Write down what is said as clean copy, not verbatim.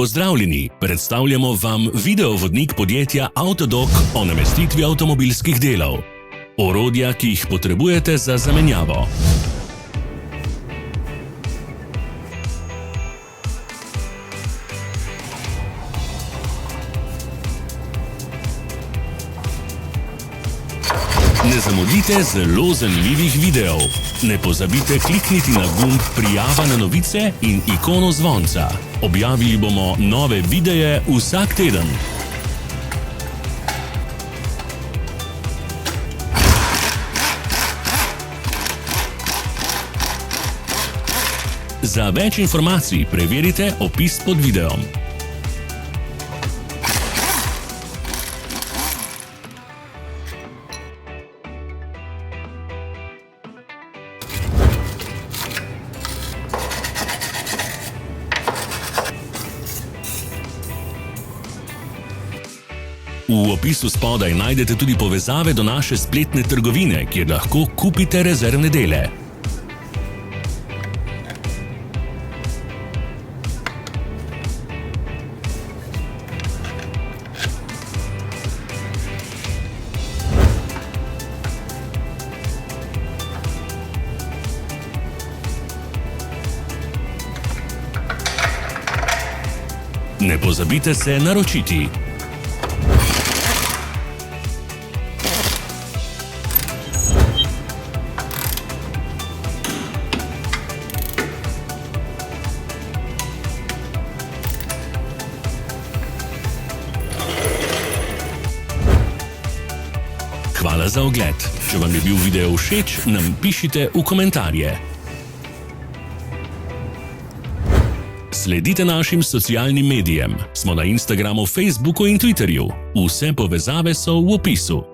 Pozdravljeni, predstavljamo vam videovodnik podjetja Avtodok o namestitvi avtomobilskih delov. Orodja, ki jih potrebujete za zamenjavo. Ne zamudite zelo zanimivih videov. Ne pozabite klikniti na gumb Prijava na novice in ikono zvonca. Objavili bomo nove videe vsak teden. Za več informacij preverite opis pod videom. V opisu spodaj najdete tudi povezave do naše spletne trgovine, kjer lahko kupite rezervne dele. Ne pozabite se naročiti. Hvala za ogled. Če vam je bil video všeč, nam pišite v komentarje. Sledite našim socialnim medijem. Smo na Instagramu, Facebooku in Twitterju. Vse povezave so v opisu.